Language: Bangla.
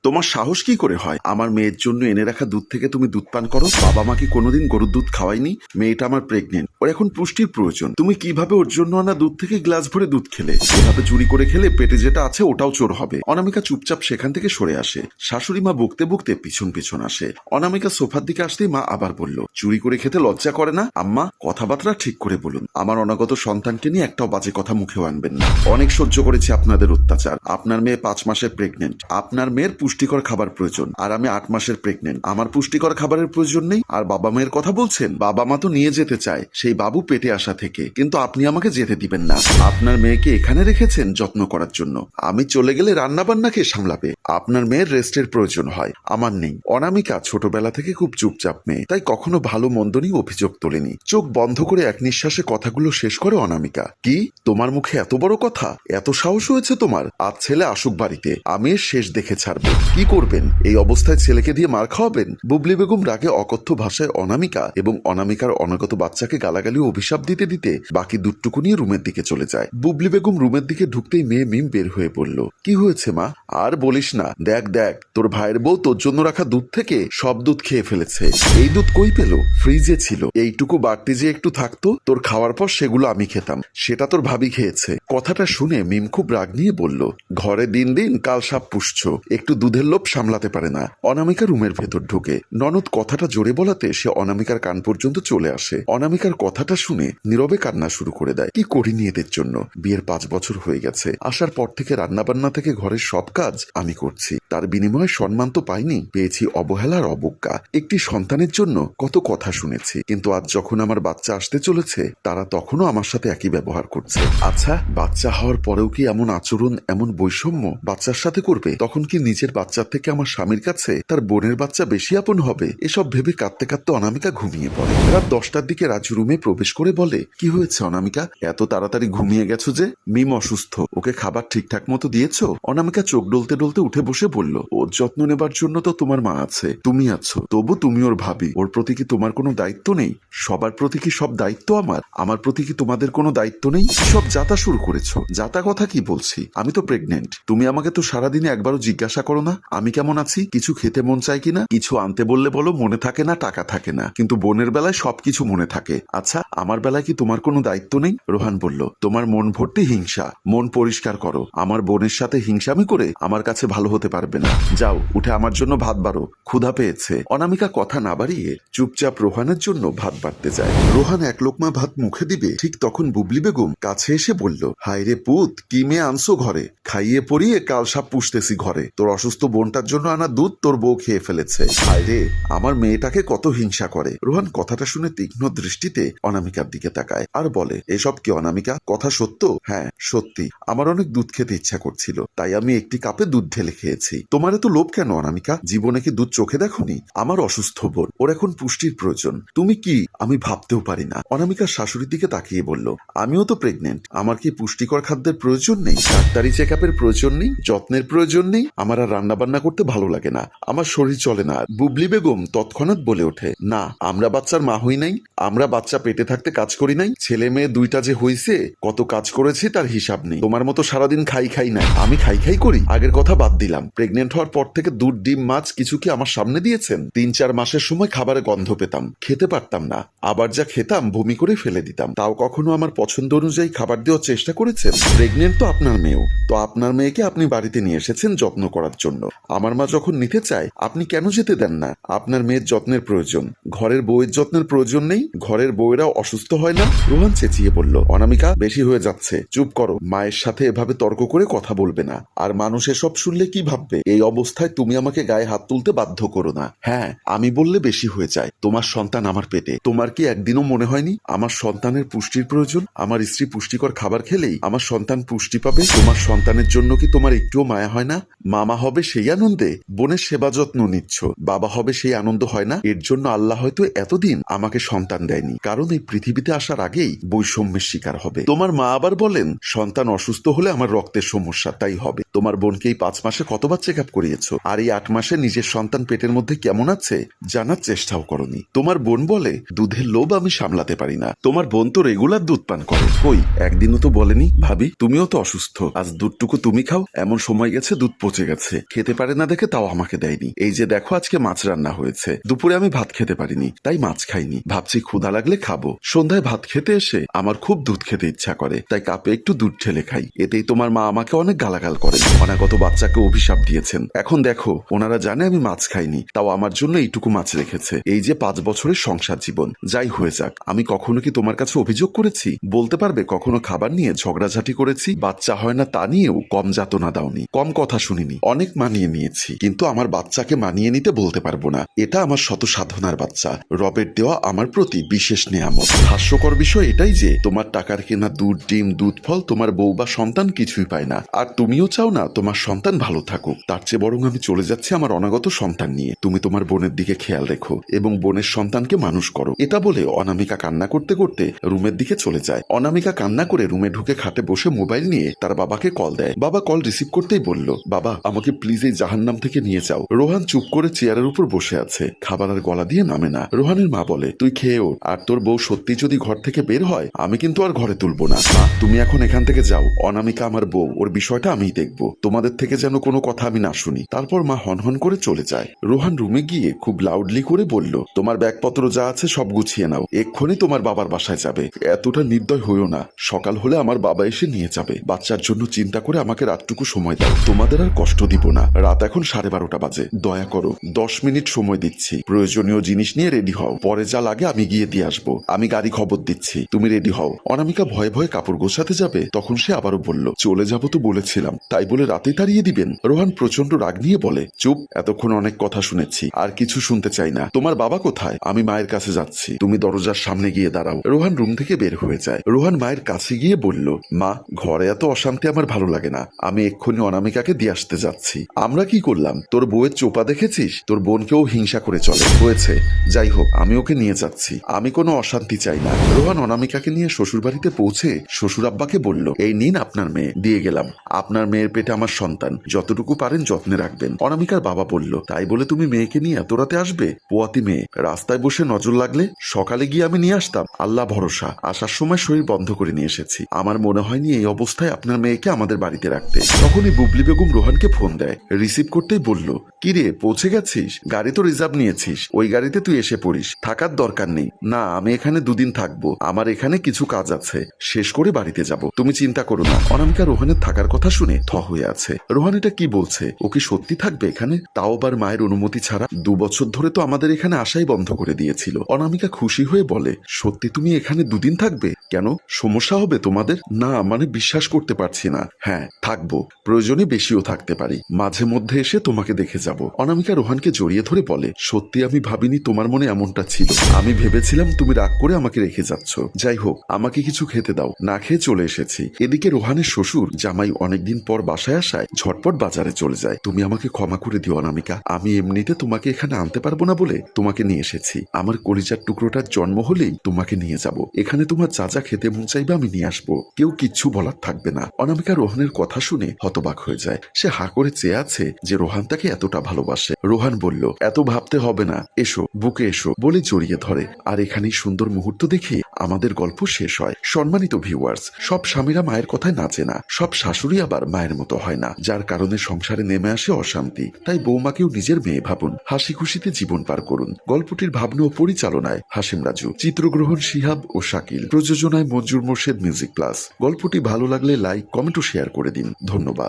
তোমার সাহস কি করে হয় আমার মেয়ের জন্য এনে রাখা দুধ থেকে তুমি দুধ পান করো? বাবা মা কি কোনোদিন গরুর দুধ খাওয়ায়নি? মেয়েটা আমার প্রেগনেন্ট, ওর এখন পুষ্টির প্রয়োজন। তুমি কিভাবে ওর জন্য আনা দুধ থেকে গ্লাস ভরে দুধ খেলে? এভাবে চুরি করে খেলে পেটে যেটা আছে ওটাও চোর হবে। অনামিকা চুপচাপ সেখান থেকে সরে আসে। শাশুড়ি মা বকতে বকতে পিছন পিছন আসে। অনামিকা সোফার দিকে আসতেই মা আবার বলল, চুরি করে খেতে লজ্জা করে না? আম্মা, কথাবার্তা ঠিক করে বলুন। আমার অনাগত সন্তানকে নিয়ে একটাও বাজে কথা মুখেও আনবেন না। অনেক সহ্য করেছি আপনাদের অত্যাচার। আপনার মেয়ে 5 মাসের প্রেগনেন্ট, আপনার মেয়ের পুষ্টিকর খাবার প্রয়োজন, আর আমি 8 মাসের প্রেগনেন্ট। আমার পুষ্টিকর খাবারের প্রয়োজন নেই, আর বাবা মায়ের কথা বলছেন? বাবা মা তো নিয়ে যেতে চায়, সেই বাবু পেটে আসা থেকে, কিন্তু আপনি আমাকে যেতে দিবেন না। আপনার মেয়েকে এখানে রেখেছেন যত্ন করার জন্য। আমি চলে গেলে রান্না বান্না কে সামলাবে? আপনার মেয়ের রেস্টের প্রয়োজন হয়, আমার নেই। অনামিকা ছোটবেলা থেকে খুব চুপচাপ মেয়ে, তাই কখনো ভালো মন্দ নিয়ে অভিযোগ তোলেনি। চোখ বন্ধ করে এক নিঃশ্বাসে কথাগুলো শেষ করে অনামিকা। কি, তোমার মুখে এত বড় কথা? এত সাহস হয়েছে তোমার? আজ ছেলে আসুক বাড়িতে, আমি এর শেষ দেখে ছাড়বো। কি করবেন? এই অবস্থায় ছেলেকে দিয়ে মার খাওয়াবেন? বুবলি বেগম রাগে অকথ্য ভাষায় অনামিকা এবং অনামিকার অনাগত বাচ্চাকে গালাগালি ও অভিশাপ দিতে দিতে বাকি দুধটুকু নিয়ে রুমের দিকে চলে যায়। বুবলি বেগম রুমের দিকে ঢুকতেই মেয়ে মিম বের হয়ে পড়ল। কি হয়েছে মা? আর বলিস না, দেখ দেখ, তোর ভাইয়ের বউ তোর জন্য রাখা দুধ থেকে সব দুধ খেয়ে ফেলেছে। এই দুধ কই পেল? ফ্রিজে ছিল। এইটুকু বাড়তি যে একটু থাকতো, তোর খাওয়ার পর সেগুলো আমি খেতাম, সেটা তোর ভাবি খেয়েছে। কথাটা শুনে মিম খুব রাগ নিয়ে বলল, ঘরে দিন দিন কাল সাপ পুষছ, একটু দুধের লোভ সামলাতে পারে না। অনামিকা রুমের ভেতর ঢুকে ননদ কথাটা জোরে বলাতে সে অনামিকার কান পর্যন্ত চলে আসে। অনামিকার কথাটা শুনে নীরবে কান্না শুরু করে দেয়। কি করিনি এদের জন্য? বিয়ের 5 বছর হয়ে গেছে, আসার পর থেকে রান্নাবান্না থেকে ঘরের সব কাজ আমি করছি, তার বিনিময়ে সম্মান তো পাইনি, পেয়েছি অবহেলার অবজ্ঞা। একটি সন্তানের জন্য কত কথা শুনেছি, কিন্তু আজ যখন আমার বাচ্চা আসতে চলেছে, তারা তখনও আমার সাথে একই ব্যবহার করছে। আচ্ছা, বাচ্চা হওয়ার পরেও কি এমন আচরণ, এমন বৈষম্য বাচ্চার সাথে করবে? তখন কি নিজের বাচ্চার থেকে আমার স্বামীর কাছে তার বোনের বাচ্চা বেশি আপন হবে? এসব ভেবে কাঁদতে কাঁদতে অনামিকা ঘুমিয়ে পড়ে। রাত 10টার দিকে রাজু রুমে প্রবেশ করে বলে, কি হয়েছে অনামিকা, এত তাড়াতাড়ি ঘুমিয়ে গেছো যে? মিম অসুস্থ, ওকে খাবার ঠিকঠাক মতো দিয়েছো? অনামিকা চোখ ডলতে ডলতে উঠে বসে বলল, ওর যত্ন নেবার জন্য তো তোমার মা আছে, তুমি আছো, তবু তুমি ওর ভাবি, ওর প্রতি কি তোমার কোনো দায়িত্ব নেই? সবার প্রতি কি সব দায়িত্ব আমার? আমার প্রতি কি তোমাদের কোনো দায়িত্ব নেই? সব যাতা শুরু করেছো। যাতা কথা কি বলছি? আমি তো প্রেগনেন্ট। তুমি আমাকে তো সারাদিনে একবারও জিজ্ঞাসা করো না আমি কেমন আছি, কিছু খেতে মন চাই কিনা। কিছু আনতে বললে বলো মনে থাকে না, টাকা থাকে না, কিন্তু বোনের বেলায় সবকিছু মনে থাকে। আচ্ছা, আমার বেলায় কি তোমার কোনো দায়িত্ব নেই? রোহান বলল, তোমার মন ভর্তি হিংসা, মন পরিষ্কার করো। আমার বোনের সাথে হিংসামি করে আমার কাছে ভালো হতে পারবে না। যাও, উঠে আমার জন্য ভাত বাড়ো, ক্ষুধা পেয়েছে। অনামিকা কথা না বাড়িয়ে চুপচাপ রোহানের জন্য ভাত বাড়তে যায়। রোহান এক লোকমা ভাত মুখে দিবে, ঠিক তখন বুবলি বেগম কাছে এসে বলল, হায় রে পুত, কি মেয়ে আনছো ঘরে, খাইয়ে পরিয়ে কাল সাপ পুষতেছি ঘরে, তোর অসুস্থ বোনটার জন্য আনা দুধ তোর বউ খেয়ে ফেলেছে। হায় রে, আমার মেয়েটাকে কত হিংসা করে। রোহান কথাটা শুনে তীক্ষ্ণ দৃষ্টিতে অনামিকার দিকে তাকায় আর বলে, এসব কি অনামিকা, কথা সত্য? হ্যাঁ সত্যি, আমার অনেক দুধ খেতে ইচ্ছা করছিল, তাই আমি একটি কাপে দুধ ঢেলে খেয়েছি। তোমার এত লোভ কেন অনামিকা? জীবনে কি দুধ চোখে দেখোনি? আমার অসুস্থ বোন, ওর এখন পুষ্টির প্রয়োজন। তুমি কি? আমি ভাবতেও পারি না। অনামিকার শাশুড়ির দিকে তাকিয়ে বলল, আমিও তো প্রেগনেন্ট, আমার কি পুষ্টিকর খাদ্যের প্রয়োজন নেই? ডাক্তারি চেক আপের প্রয়োজন নেই? যত্নের প্রয়োজন নেই? আমার আর রান্না বান্না করতে ভালো লাগে না, আমার শরীর চলে না। বুবলি বেগম তৎক্ষণাৎ বলে ওঠে, না, আমরা বাচ্চার মা হই নাই, আমরা বাচ্চা পেটে থাকতে কাজ করি নাই? ছেলে মেয়ে দুইটা যে হইছে, কত কাজ করেছি তার হিসাব নেই। তোমার মতো সারাদিন খাই খাই নাই। আমি খাই খাই করি? আগের কথা বাদ দিলাম, প্রেগনেন্ট হওয়ার পর থেকে দুধ ডিম মাছ কিছু কি আমার সামনে দিয়েছেন? 3-4 মাসের সময় খাবারে গন্ধ পেতাম, খেতে পারতাম না, আবার যা খেতাম বমি করে ফেলে দিতাম, তাও কখনো আমার পছন্দ অনুযায়ী খাবার দেওয়ার চেষ্টা করেছেন? প্রেগনেন্ট তো আপনার মেয়েও, তো আপনার মেয়েকে আপনি বাড়িতে নিয়ে এসেছেন যত্ন করার জন্য। আমার মা যখন নিতে চায় আপনি কেন যেতে দেন না? আপনার মেয়ের যত্নের প্রয়োজন, ঘরের বউয়ের যত্নের প্রয়োজন নেই? ঘরের বউয়েরাও অসুস্থ হয় না? রোহান চেঁচিয়ে বলল, অনামিকা, বেশি হয়ে যাচ্ছে, চুপ করো। মায়ের সাথে এভাবে তর্ক করে কথা বলবে না, আর মানুষ এসব শুনলে কি ভাববে? এই অবস্থায় তুমি আমাকে গায়ে হাত তুলতে বাধ্য করো না। হ্যাঁ, আমি বললে বেশি হয়ে যায়। তোমার সন্তান আমার পেটে, তোমার কি একদিনও মনে হয়নি আমার সন্তানের পুষ্টির প্রয়োজন? আমার স্ত্রী পুষ্টিকর খাবার খেলেই আমার সন্তান পুষ্টি পাবে। তোমার সন্তানের জন্য কি তোমার একটুও মায়া হয় না? মামা হবে সেই আনন্দে বোনের সেবা যত্ন নিচ্ছ, বাবা হবে সেই আনন্দ হয় না? এর জন্য আল্লাহ হয়তো এতদিন আমাকে সন্তান দেয়নি, কারণ এই পৃথিবীতে আসার আগেই বৈষম্যের শিকার হবে। তোমার মা আবার বলেন, সন্তান অসুস্থ হলে আমার রক্তের সমস্যা, তাই হবে। তোমার বোনকে এই 5 মাসে কত বাচ্চা চেক আপ করিয়েছো, আর এই 8 মাসে নিজের সন্তান পেটের মধ্যে কেমন আছে জানার চেষ্টাও করনি। তোমার বোন বলে দুধের লোভ আমি সামলাতে পারি না। তোমার বোন তো রেগুলার দুধ পান করে, কই একদিনও তো বলেনি ভাবি তুমিও তো অসুস্থ, আজ দুধটুকু তুমি খাও। এমন সময় গেছে দুধ পচে গেছে, খেতে পারে না দেখে তাও আমাকে দেয়নি। এই যে দেখো আজকে মাছ রান্না হয়েছে, দুপুরে আমি ভাত খেতে পারিনি তাই মাছ খাইনি, ভাবছি ক্ষুধা লাগলে খাবো। সন্ধ্যায় ভাত খেতে এসে আমার খুব দুধ খেতে ইচ্ছা করে, তাই কাপে একটু দুধ ঢেলে খাই। এতেই তোমার মা আমাকে অনেক গালাগাল করেন, অনাগত বাচ্চাকে অভিশাপ দিয়েছেন। এখন দেখো ওনারা জানে আমি মাছ খাইনি, তাও আমার জন্য এইটুকু মাছ রেখেছে। এই যে 5 বছরের সংসার জীবন, যাই হয়ে যাক, আমি কখনো কি তোমার কাছে অভিযোগ করেছি? বলতে পারবে কখনো খাবার নিয়ে ঝগড়াঝাটি করেছি? বাচ্চা হয় না তা নিয়েও কম যাতনা দাওনি, কম কথা শুনিনি, অনেক মানিয়ে নিয়েছি। কিন্তু আমার বাচ্চাকে মানিয়ে নিতে বলতে পারবো না, এটা আমার শত সাধনার বাচ্চা, রবের দেওয়া আমার প্রতি বিশেষ নেয়ামত। হাস্যকর বিষয় এটাই যে তোমার টাকার কেনা দুধ, ডিম, দুধ, ফল তোমার বউ বা সন্তান কিছুই পায় না, আর তুমিও চাও না তোমার সন্তান ভালো থাকুক। তার চেয়ে বরং আমি চলে যাচ্ছি আমার অনাগত সন্তান নিয়ে। তুমি তোমার বোনের দিকে খেয়াল রেখো এবং বোনের সন্তানকে মানুষ করো। এটা বলে অনামিকা কান্না করতে করতে রুমের দিকে চলে যায়। অনামিকা কান্না করে রুমে ঢুকে খাটে বসে মোবাইল নিয়ে তার বাবাকে কল দেয়। বাবা কল রিসিভ করতেই বলল, বাবা আমাকে প্লিজ এই জাহান্নাম থেকে নিয়ে যাও। রোহান চুপ করে চেয়ারের উপর বসে আছে, খাবার আর গলা দিয়ে নামে না। রোহানের মা বলে, তুই খেয়ে ওঠ, আর তোর বউ সত্যি যদি ঘর থেকে বের হয় আমি কিন্তু আর ঘরে তুলবো না। মা তুমি এখন এখান থেকে যাও, অনামিকা আমার বউ, ওর বিষয়টা আমিই দেখবো, তোমাদের থেকে যেন কোনো কথা আমি না শুনি। তারপর মা হনহন করে চলে যায়। রোহান রুমে গিয়ে খুব লাউডলি করে বলল, তোমার ব্যাগপত্র যা আছে সব গুছিয়ে নাও, এক্ষুনি তোমার বাবার বাসায় যাবে। এতটা নির্দয় হইও না, সকাল হলে আমার বাবা এসে নিয়ে যাবে। বাচ্চার জন্য চিন্তা করে আমাকে রাতটুকু সময় দাও, তোমাদের আর কষ্ট দিব না। রাত এখন 12:30 বাজে, দয়া করো 10 মিনিট সময় দিচ্ছি, প্রয়োজনীয় জিনিস নিয়ে রেডি হও, পরে যা লাগে আমি গিয়ে দিয়ে আসবো। আমি গাড়ি খবর দিচ্ছি, তুমি রেডি হও। অনামিকা ভয়ে ভয়ে কাপড় গোছাতে যাবে, তখন সে আবারও বলল, চলে যাবো তো বলেছিলাম, তাই বলে রাতে তাড়িয়ে দিবেন? রোহান প্রচন্ড রাগ নিয়ে বলে, চুপ, এতক্ষণ অনেক কথা শুনেছি, আর কিছু শুনতে চাই না। তোমার বাবা কোথায়? আমি মায়ের কাছে যাচ্ছি, তুমি দরজার সামনে গিয়ে দাঁড়াও। রোহান রুম থেকে বের হয়ে যায়। রোহান মায়ের কাছে গিয়ে বলল, মা ঘরে এত অশান্তি আমার ভালো লাগে না, আমি এক্ষুনি অনামিকাকে দিয়ে আসতে যাচ্ছি। আমরা কি করলাম? তোর বউয়ের চোপা দেখেছিস? তোর বোনকেও হিংসা করে চলে, হয়েছে, যাই হোক আমি ওকে নিয়ে যাচ্ছি, আমি কোনো অশান্তি চাই না। রোহান অনামিকাকে নিয়ে শ্বশুর বাড়িতে পৌঁছে শ্বশুর আব্বাকে বলল, এই নিন আপনার মেয়ে, দিয়ে গেলাম, আপনার মেয়ের পেটে আমার সন্তান, যতটুকু পারেন যত্নে রাখবেন। অনামিকার বাবা বলল, তাই বলে তুমি মেয়েকে নিয়ে এত রাতে আসবে? পোয়াতি মেয়ে, রাস্তায় বসে নজর লাগলে সকালে গিয়ে আমি নিয়ে আসতাম, আল্লাহ ভরসা, আসার সময় শরীর বন্ধ করে নিয়ে এসেছি, আমার মনে হয়নি এই অবস্থায় আপনার মেয়েকে আমাদের বাড়িতে রাখতে। তখনই বুবলি বেগম রোহানকে ফোন দেয়, রিসিভ করতেই বলল, কি রে পৌঁছে গেছিস? গাড়ি তো রিজার্ভ নিয়েছিস, ওই গাড়িতে তুই এসে পড়িস, থাকার দরকার নেই। না আমি এখানে 2 দিন থাকবো, আমার এখানে কিছু কাজ আছে, শেষ করে বাড়িতে যাব, তুমি চিন্তা করো না। অনামিকা রোহানের থাকার কথা শুনে থ হয়ে আছে। রোহান এটা কি বলছে? ও কি সত্যি থাকবে এখানে, তাও আবার মায়ের অনুমতি ছাড়া? 2 বছর ধরে তো আমাদের এখানে আসাই বন্ধ করে দিয়েছিল। অনামিকা খুশি হয়ে বলে, সত্যি তুমি এখানে 2 দিন থাকবে? কেন, সমস্যা হবে তোমাদের? না মানে বিশ্বাস করতে পারছি না। হ্যাঁ থাকবো, প্রয়োজনে বেশিও থাকতে পারি, মাঝে মধ্যে এসে তোমাকে দেখে যাব। অনামিকা রোহানকে জড়িয়ে ধরে বলে, সত্যি আমি ভাবিনি তোমার মনে এমনটা ছিল, আমি ভেবেছিলাম তুমি রাগ করে আমাকে রেখে যাচ্ছ। যাই হোক আমাকে কিছু খেতে দাও, না খেয়ে চলে এসেছি। এদিকে রোহানের শ্বশুর জামাই অনেকদিন পর বাসায় আসায় ঝটপট বাজারে চলে যায়। তুমি আমাকে ক্ষমা করে দিও অনামিকা, আমি এমনিতে তোমাকে এখানে আনতে পারবো না বলে তোমাকে নিয়ে এসেছি, আমার কলিজার টুকরোটার জন্ম হলেই তোমাকে নিয়ে যাব, এখানে তোমার যা যা খেতে মন চাইবে আমি নিয়ে আসবো, কেউ কিচ্ছু বলার থাকবে না। অনামিকা রোহানের কথা শুনে হতবাক হয়ে যায়, সে হা করে চেয়ে আছে যে রোহান তাকে এতটা ভালোবাসে। রোহান বলল, এত ভাবতে হবে না, এসো বুকে এসো বলে জড়িয়ে ধরে। আর এখানেই সুন্দর মুহূর্ত দেখে আমাদের গল্প শেষ হয়। সম্মানিত ভিউয়ার্স, সব স্বামীরা মায়ের কথায় নাচে না, সব শাশুড়ি আবার মায়ের মতো হয় না, যার কারণে সংসারে নেমে আসে অশান্তি। তাই বৌমাকেও নিজের মেয়ে ভাবুন, হাসি খুশিতে জীবন পার করুন। গল্পটির ভাবনা ও পরিচালনায় হাসিম রাজু, চিত্রগ্রহণ শিহাব ও শাকিল, প্রযোজনায় মঞ্জুর মোর্শেদ মিউজিক প্লাস। গল্পটি ভালো লাগলে লাইক, কমেন্ট ও শেয়ার করে দিন। ধন্যবাদ।